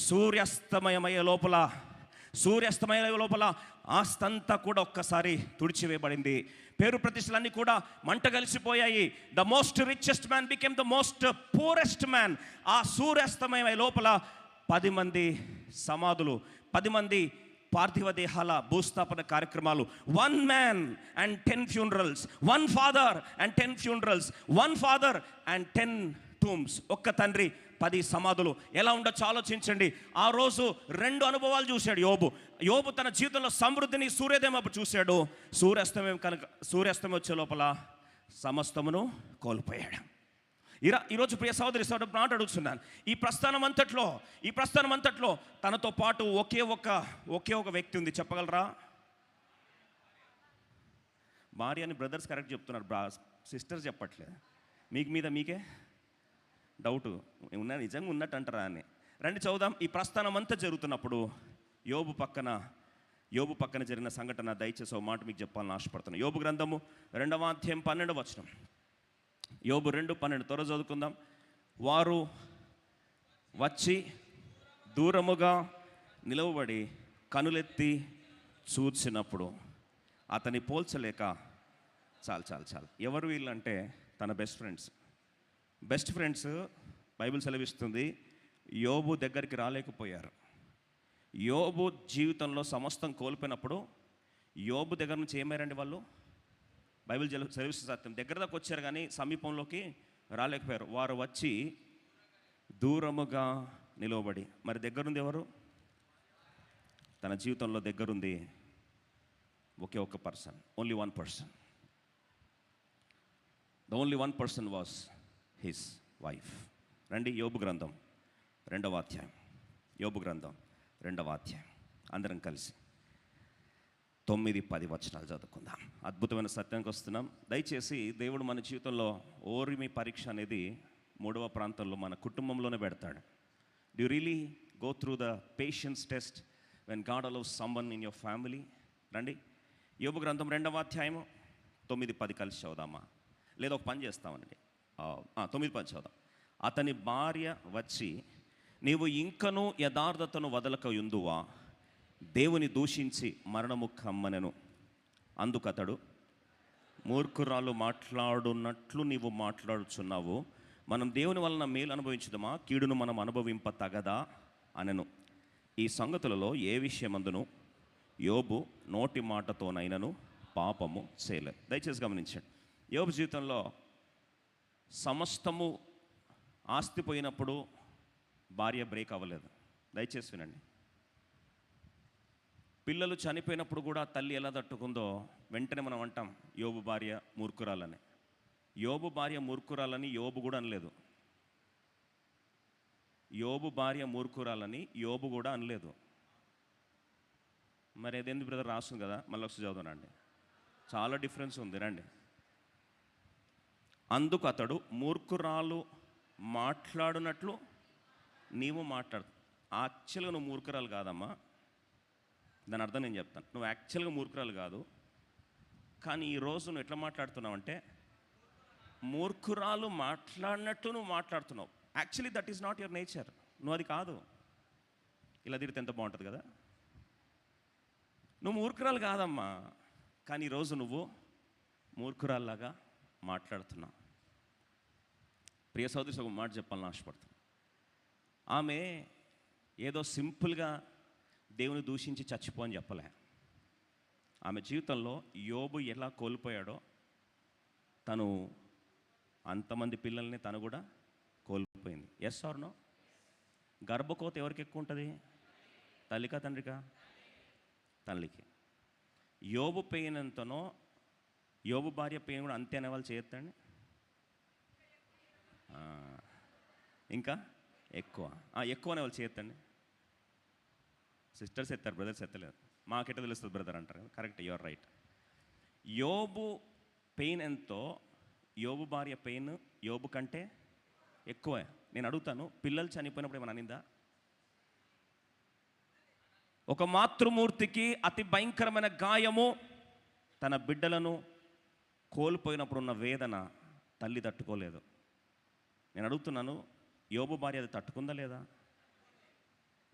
సూర్యాస్తమయమయ్యే లోపల ఆస్తంతా కూడా ఒక్కసారి తుడిచివేయబడింది. పేరు ప్రతిష్టలన్నీ కూడా మంట కలిసిపోయాయి. The most richest man became the most poorest man. ఆ సూర్యాస్తమయమయ్యే లోపల 10 మంది సమాధులు, 10 మంది పార్థివ దేహాల భూస్థాపన కార్యక్రమాలు. 1 man and 10 funerals, 1 father and 10 funerals, 1 father and 10 tombs. ఒక్క తండ్రి 10 సమాధులు. ఎలా ఉండొచ్చు ఆలోచించండి. ఆ రోజు 2 అనుభవాలు చూశాడు యోబు తన జీవితంలో సమృద్ధిని, సూర్యోదయం అప్పుడు చూశాడు. సూర్యాస్తమయం వచ్చే లోపల సమస్తమును కోల్పోయాడు. ఈరోజు ప్రియ సహోదరి మాట అడుగుతున్నాను. ఈ ప్రస్థానం అంతట్లో తనతో పాటు ఒకే ఒక వ్యక్తి ఉంది. చెప్పగలరా? భార్య అని బ్రదర్స్ కరెక్ట్ చెప్తున్నారు, సిస్టర్స్ చెప్పట్లేదు. మీకే డౌటు నిజంగా ఉన్నట్టు అంటారా అని. రండి చదువుదాం. ఈ ప్రస్థానం అంతా జరుగుతున్నప్పుడు యోబు పక్కన జరిగిన సంఘటన దయచేసి ఒక మాట మీకు చెప్పాలని ఆశపడుతున్నాను. యోబు గ్రంథము 2వ అధ్యాయం 12వ వచనం. యోబు 2:12 త్వర చదువుకుందాం. వారు వచ్చి దూరముగా నిలవబడి కనులెత్తి చూసినప్పుడు అతని పోల్చలేక చాలు ఎవరు వీళ్ళంటే తన బెస్ట్ ఫ్రెండ్స్ బైబిల్ సెలవిస్తుంది యోబు దగ్గరికి రాలేకపోయారు. యోబు జీవితంలో సమస్తం కోల్పోయినప్పుడు యోబు దగ్గర నుంచి ఏమారండి వాళ్ళు? బైబిల్ సెలవిస్తుంది సత్యం. దగ్గర దాకా వచ్చారు కానీ సమీపంలోకి రాలేకపోయారు. వారు వచ్చి దూరముగా నిలవబడి, మరి దగ్గరుంది ఎవరు? తన జీవితంలో దగ్గరుంది ఒకే ఒక person, only 1 person. The only 1 person was his wife. రండి యోబు గ్రంథం 2వ అధ్యాయం. అందరం కలిసి 9-10 వచనాలు చదువుకుందాం. అద్భుతమైన సత్యానికి వస్తున్నాం. దయచేసి దేవుడు మన జీవితంలో ఓరిమి పరీక్ష అనేది 3వ ప్రాంతంలో మన కుటుంబంలోనే పెడతాడు. Do you really go through the patience test when God allows someone in your family? రండి యోబు గ్రంథం 2వ అధ్యాయము 9-10 కలిసి చదువుదామా? లేదా ఒక పని చేస్తామనండి, 9-10 చదువుదాం. అతని భార్య వచ్చి, నీవు ఇంకనూ యథార్థతను వదలక యుందువా? దేవుని దూషించి మరణము కమ్మనెను. అందుకతడు, మూర్ఖురాలు మాట్లాడున్నట్లు నీవు మాట్లాడుచున్నావు. మనం దేవుని వలన మేలు అనుభవించుదామా, కీడును మనం అనుభవింప తగదా అనెను. ఈ సంగతులలో ఏ విషయమందును యోబు నోటి మాటతోనైనను పాపము చేయలేదు. దయచేసి గమనించండి. యోబు జీవితంలో సమస్తము ఆస్తి పోయినప్పుడు భార్య బ్రేక్ అవ్వలేదు. దయచేసి వినండి. పిల్లలు చనిపోయినప్పుడు కూడా తల్లి ఎలా తట్టుకుందో వెంటనే మనం అంటాం యోబు భార్య మూర్ఖురాలని. యోబు భార్య మూర్ఖురాలని యోబు కూడా అనలేదు. యోబు భార్య మూర్ఖురాలని యోబు కూడా అనలేదు. మరి అదేంది బ్రదర్? రాస్తుంది కదా, మళ్ళీ ఒకసారి చదువునండి. చాలా డిఫరెన్స్ ఉంది, రండి. అందుకు అతడు, మూర్ఖురాలు మాట్లాడునట్లు నీవు మాట్లాడు. యాక్చువల్గా నువ్వు మూర్ఖురాలు కాదమ్మా. దాని అర్థం నేను చెప్తాను. నువ్వు యాక్చువల్గా మూర్ఖురాలు కాదు, కానీ ఈరోజు నువ్వు ఎట్లా మాట్లాడుతున్నావు అంటే మూర్ఖురాలు మాట్లాడినట్టు నువ్వు మాట్లాడుతున్నావు. Actually that is not your nature. నువ్వు అది కాదు. ఇలా తిరిగితే ఎంత బాగుంటుంది కదా. నువ్వు మూర్ఖురాలు కాదమ్మా, కానీ ఈరోజు నువ్వు మూర్ఖురాల్లాగా మాట్లాడుతున్నావు. ప్రియ సోదరి ఒక మాట చెప్పాలని ఆశపడుతున్నాను. ఆమె ఏదో సింపుల్గా దేవుని దూషించి చచ్చిపో అని చెప్పలే. ఆమె జీవితంలో యోబు ఎలా కోల్పోయాడో తను అంతమంది పిల్లల్ని తను కూడా కోల్పోయింది. Yes or no? గర్భకోత ఎవరికి ఎక్కువ ఉంటుంది? తల్లికా తండ్రికా? తల్లికి. యోబు పెయిన్ ఎంతనో యోబు భార్య పెయిన్ కూడా అంతే అనే వాళ్ళు చేయొద్దండి. ఇంకా ఎక్కువ అనే వాళ్ళు చేయొద్దండి. సిస్టర్స్ ఎత్తారు, బ్రదర్స్ ఎత్తలేరు. మాకెట్ట తెలుస్తుంది బ్రదర్ అంటారు. Correct, your right. యోబు పెయిన్ ఎంతో యోబు భార్య పెయిన్ యోబు కంటే ఎక్కువ. నేను అడుగుతాను, పిల్లలు చనిపోయినప్పుడు ఏమైనా అనిందా? ఒక మాతృమూర్తికి అతి భయంకరమైన గాయము తన బిడ్డలను కోల్పోయినప్పుడు ఉన్న వేదన తల్లి తట్టుకోలేదు. నేను అడుగుతున్నాను, యోబు భార్య అది తట్టుకుందా లేదా?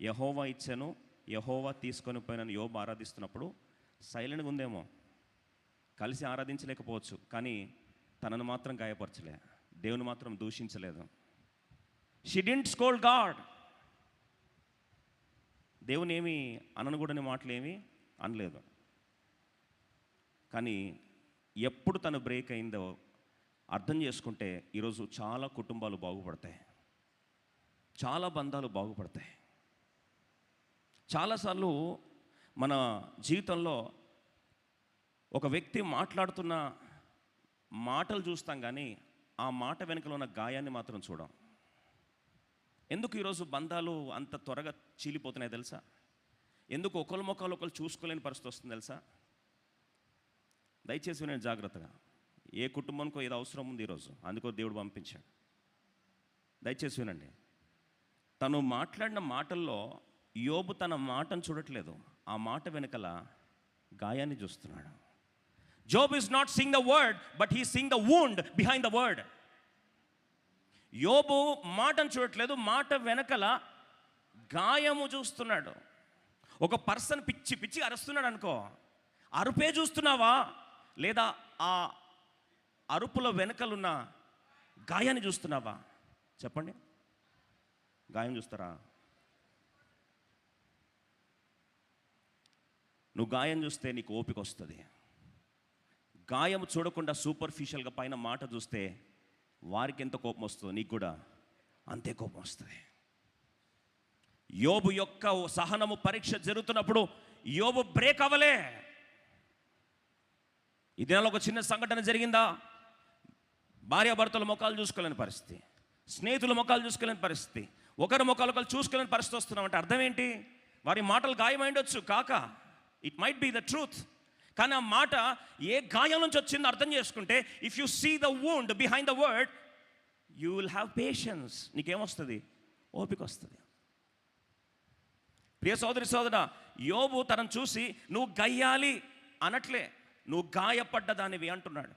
యెహోవా ఇచ్చాను, యెహోవా తీసుకొని పోయినని యోబు ఆరాధిస్తున్నప్పుడు సైలెంట్గా ఉందేమో, కలిసి ఆరాధించలేకపోవచ్చు, కానీ తనను మాత్రం గాయపరచలే, దేవుని మాత్రం దూషించలేదు. She didn't scold God. దేవుని ఏమి అననుకూడని మాటలు ఏమీ అనలేదు. కానీ ఎప్పుడు తను బ్రేక్ అయిందో అర్థం చేసుకుంటే ఈరోజు చాలా కుటుంబాలు బాగుపడతాయి, చాలా బంధాలు బాగుపడతాయి. చాలాసార్లు మన జీవితంలో ఒక వ్యక్తి మాట్లాడుతున్న మాటలు చూస్తాం, కానీ ఆ మాట వెనుకలో ఉన్న గాయాన్ని మాత్రం చూడం. ఎందుకు ఈరోజు బంధాలు అంత త్వరగా చీలిపోతున్నాయి తెలుసా? ఎందుకు ఒకరి ముఖాలు ఒకరు చూసుకోలేని పరిస్థితి వస్తుంది తెలుసా? దయచేసి నేను జాగ్రత్తగా, ఏ కుటుంబానికో ఏదో అవసరం ఉంది ఈరోజు, అందుకో దేవుడు పంపించాడు. దయచేసి వినండి. తను మాట్లాడిన మాటల్లో యోబు తన మాటను చూడట్లేదు, ఆ మాట వెనకల గాయాన్ని చూస్తున్నాడు. Job is not seeing the word, but he seeing the wound behind the word. యోబు మాటను చూడట్లేదు, మాట వెనకల గాయము చూస్తున్నాడు. ఒక పర్సన్ పిచ్చి పిచ్చి అరుస్తున్నాడు అనుకో, అరుపే చూస్తున్నావా లేదా ఆ అరుపుల వెనకలున్న గాయాన్ని చూస్తున్నావా? చెప్పండి. గాయం చూస్తారా? నువ్వు గాయం చూస్తే నీకు ఓపిక వస్తుంది. గాయం చూడకుండా సూపర్ఫిషియల్గా పైన మాట చూస్తే వారికి ఎంత కోపం వస్తుందో నీకు కూడా అంతే కోపం వస్తుంది. యోబు యొక్క సహనము పరీక్ష జరుగుతున్నప్పుడు యోబు బ్రేక్ అవ్వలే. ఈ దినాల్లో ఒక చిన్న సంఘటన జరిగిందా, భార్యాభర్తల ముఖాలు చూసుకోలేని పరిస్థితి, స్నేహితుల ముఖాలు చూసుకోలేని పరిస్థితి, ఒకరి ముఖాలు ఒకరు చూసుకోలేని పరిస్థితి వస్తున్నామంటే అర్థం ఏంటి? వారి మాటలు గాయమైండొచ్చు కాక, it might be the truth, కానీ ఆ మాట ఏ గాయం నుంచి వచ్చిందో అర్థం చేసుకుంటే, if you see the wound behind the word, you will have patience. నీకేమొస్తుంది? ఓపిక వస్తుంది. ప్రియ సోదరి సోదర, యోబు తనను చూసి నువ్వు గయ్యాలి అనట్లే, నువ్వు గాయపడ్డ దానివి అంటున్నాడు.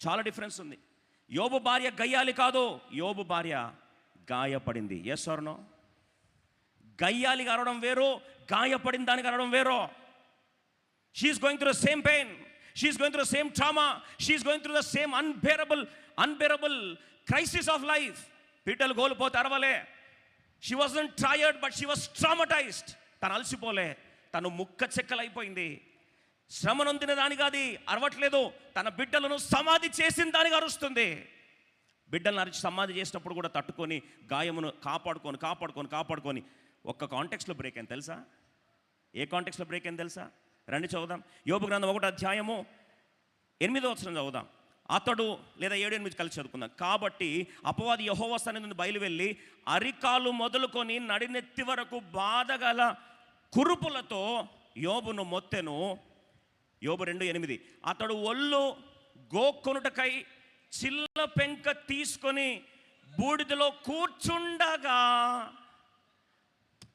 చాలా డిఫరెన్స్ ఉంది. యోబు భార్య గయ్యాలి కాదు, యోబు భార్య గాయపడింది. Yes or no? గయ్యాలిగా అనడం వేరు, గాయపడిన దానికి అనడం వేరు. She is going through the same pain, she is going through the same trauma, she is going through the same unbearable crisis of life. బిడ్డలు కోల్పోతే అరవలే. She wasn't tired, but she was traumatised. తను అలసిపోలే, తను ముక్క చెక్కలైపోయింది. శ్రమ నొందిన దానికి అది అరవట్లేదు, తన బిడ్డలను సమాధి చేసిన దానికి అరుస్తుంది. బిడ్డలను అరిచి సమాధి చేసినప్పుడు కూడా తట్టుకొని గాయమును కాపాడుకొని ఒక్క కాంటెక్స్లో బ్రేక్ అయింది తెలుసా? ఏ కాంటెక్స్లో బ్రేక్ అయింది తెలుసా? రండి చదువుదాం. యోబు గ్రంథం 1వ అధ్యాయము 8వ వచనం చదువుదాం. అతడు లేదా 7-8 కలిసి చదువుకుందాం. కాబట్టి అపవాది యెహోవా సన్నిధి నుండి బయలువెళ్ళి అరికాలు మొదలుకొని నడినెత్తి వరకు బాధగల కురుపులతో యోబును మొత్తెను. యోబు 2:8. అతడు ఒళ్ళు గోక్కొనుటకై చిల్ల పెంక తీసుకొని బూడిదలో కూర్చుండగా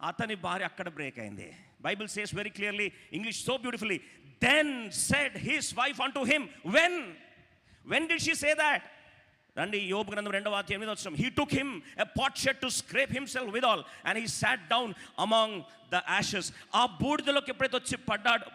అతని భార్య అక్కడ బ్రేక్ అయింది. Bible says very clearly, English so beautifully, then said his wife unto him. when did she say that? రండి, యోబు గ్రంథం 2వ అధ్యాయం 8వ వచనం. He took him a potsherd to scrape himself withal, and he sat down among the ashes. ఆ బూడిదలోకి ఎప్పుడైతే వచ్చి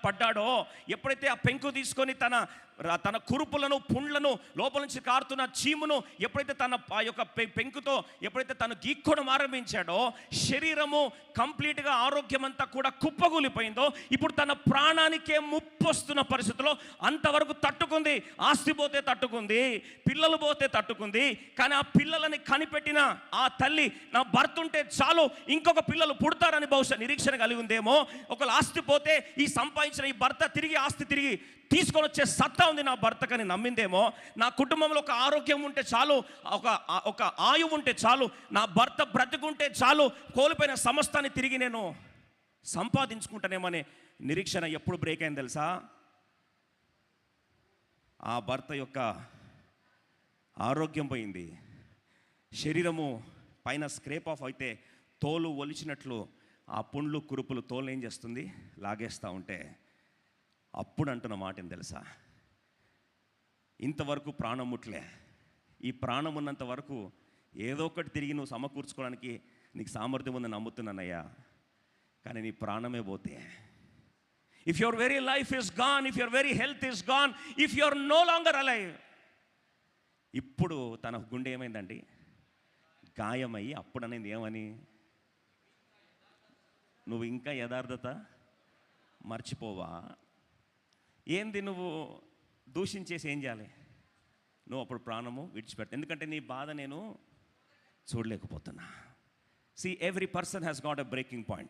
పడ్డాడో, ఎప్పుడైతే ఆ పెంకు తీసుకొని తన కురుపులను పుండ్లను లోపల నుంచి కారుతున్న చీమును ఎప్పుడైతే తన ఆ యొక్క పెంకుతో ఎప్పుడైతే తను గీక్కోవడం ఆరంభించాడో, శరీరము కంప్లీట్గా ఆరోగ్యం అంతా కూడా కుప్పగూలిపోయిందో, ఇప్పుడు తన ప్రాణానికే ముప్పు వస్తున్న పరిస్థితిలో అంతవరకు తట్టుకుంది. ఆస్తి పోతే తట్టుకుంది, పిల్లలు పోతే తట్టుకుంది, కానీ ఆ పిల్లలని కనిపెట్టిన ఆ తల్లి, నా భర్త ఉంటే చాలు ఇంకొక పిల్లలు పుడతారని బహుశా నిరీక్షణ కలిగి ఉందేమో. ఒకవేళ ఆస్తి పోతే ఈ సంపాదించిన ఈ భర్త తిరిగి ఆస్తి తిరిగి తీసుకొని వచ్చే సత్తా ఉంది నా భర్తకని నమ్మిందేమో. నా కుటుంబంలో ఒక ఆరోగ్యం ఉంటే చాలు, ఒక ఆయువు ఉంటే చాలు, నా భర్త బ్రతుకుంటే చాలు, కోల్పోయిన సమస్తాన్ని తిరిగి నేను సంపాదించుకుంటానేమనే నిరీక్షణ ఎప్పుడు బ్రేక్ అయింది తెలుసా? ఆ భర్త యొక్క ఆరోగ్యం పోయింది, శరీరము పైన స్క్రేప్ ఆఫ్ అయితే తోలు ఒలిచినట్లు ఆ పుండ్లు కురుపులు తోలు ఏం చేస్తుంది? లాగేస్తూ ఉంటే అప్పుడు అంటున్న మాట ఏం తెలుసా? ఇంతవరకు ప్రాణం ముట్లే, ఈ ప్రాణం ఉన్నంత వరకు ఏదో ఒకటి తిరిగి నువ్వు సమకూర్చుకోవడానికి నీకు సామర్థ్యం ఉందని నమ్ముతున్నానయ్యా. కానీ నీ ప్రాణమే పోతే, if your very life is gone, if your very health is gone, if your no longer alive. ఇప్పుడు తన గుండె ఏమైందండి? గాయమయ్యి అప్పుడు అనేది ఏమని, నువ్వు ఇంకా యథార్థత మర్చిపోవా? ఏంది నువ్వు దూషించేసి ఏం చేయాలి? నువ్వు అప్పుడు ప్రాణము విడిచిపెడతా, ఎందుకంటే నీ బాధ నేను చూడలేకపోతున్నా. See, every person has got a breaking point.